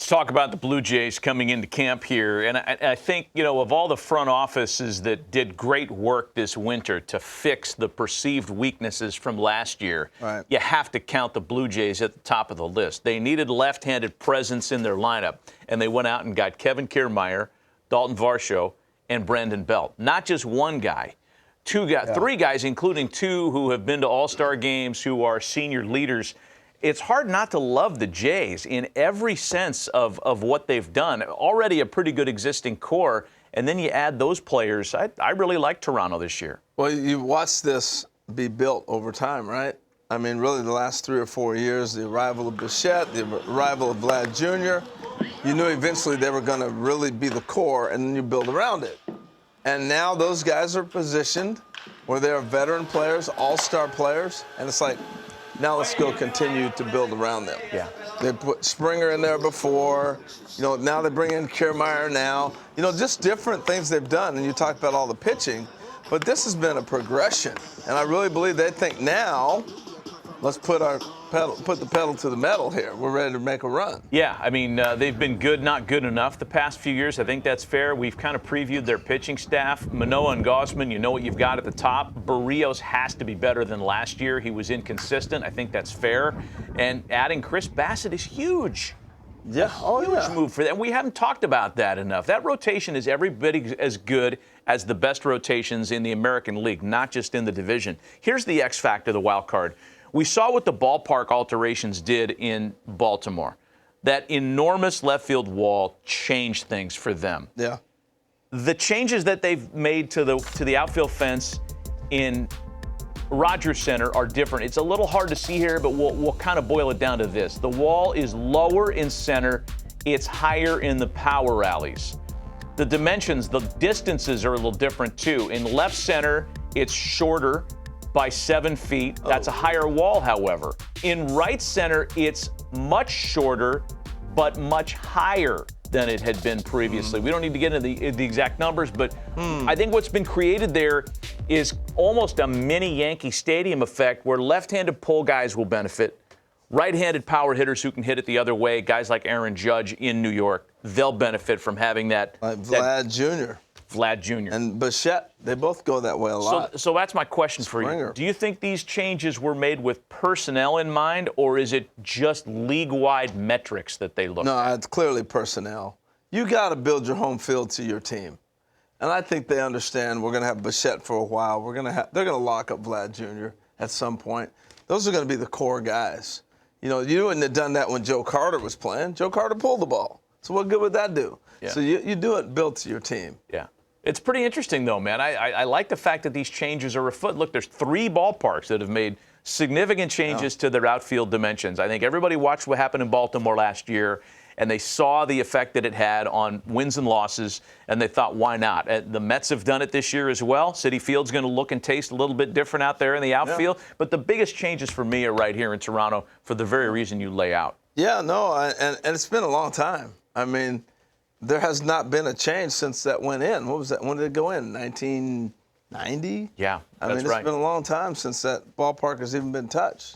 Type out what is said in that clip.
Let's talk about the Blue Jays coming into camp here. And I think, of all the front offices that did great work this winter to fix the perceived weaknesses from last year, right, you have to count the Blue Jays at the top of the list. They needed left-handed presence in their lineup, and they went out and got Kevin Kiermaier, Dalton Varsho, and Brandon Belt. Not just one guy. Three guys, including two who have been to All-Star games, who are senior leaders. It's hard not to love the Jays in every sense of what they've done. Already a pretty good existing core, and then you add those players. I really like Toronto this year. Well, you've watched this be built over time, right? I mean, really the last 3 or 4 years, the arrival of Bichette, the arrival of Vlad Jr., you knew eventually they were going to really be the core, and then you build around it. And now those guys are positioned where they're veteran players, all-star players, and it's like, now let's go continue to build around them. Yeah. They put Springer in there before. Now they bring in Kiermaier now. Just different things they've done. And you talked about all the pitching, but this has been a progression. And I really believe they think now, let's put the pedal to the metal here. We're ready to make a run. Yeah, I mean, they've been good, not good enough the past few years. I think that's fair. We've kind of previewed their pitching staff. Manoah and Gausman, you know what you've got at the top. Berrios has to be better than last year. He was inconsistent. I think that's fair. And adding Chris Bassett is huge. Yeah, Huge move for them. We haven't talked about that enough. That rotation is every bit as good as the best rotations in the American League, not just in the division. Here's the X factor, the wild card. We saw what the ballpark alterations did in Baltimore. That enormous left field wall changed things for them. Yeah. The changes that they've made to the outfield fence in Rogers Center are different. It's a little hard to see here, but we'll kind of boil it down to this. The wall is lower in center. It's higher in the power alleys. The dimensions, the distances are a little different too. In left center, it's shorter by 7 feet. That's a higher wall, however. In right center, it's much shorter, but much higher than it had been previously. We don't need to get into the exact numbers, but I think what's been created there is almost a mini Yankee Stadium effect where left-handed pull guys will benefit. Right-handed power hitters who can hit it the other way, guys like Aaron Judge in New York, they'll benefit from having that. Like Vlad Jr. Vlad Jr. And Bichette, they both go that way a lot. So that's my question for you. Do you think these changes were made with personnel in mind, or is it just league-wide metrics that they look at? No, it's clearly personnel. You got to build your home field to your team. And I think they understand we're going to have Bichette for a while. They're going to lock up Vlad Jr. at some point. Those are going to be the core guys. You wouldn't have done that when Joe Carter was playing. Joe Carter pulled the ball. So what good would that do? Yeah. So you do it built to your team. Yeah. It's pretty interesting, though, man. I like the fact that these changes are afoot. Look, there's 3 ballparks that have made significant changes to their outfield dimensions. I think everybody watched what happened in Baltimore last year, and they saw the effect that it had on wins and losses, and they thought, why not? The Mets have done it this year as well. Citi Field's going to look and taste a little bit different out there in the outfield. Yeah. But the biggest changes for me are right here in Toronto for the very reason you lay out. Yeah, no, and it's been a long time. I mean, there has not been a change since that went in. What was that? When did it go in? 1990? Yeah, I mean, it's been a long time since that ballpark has even been touched.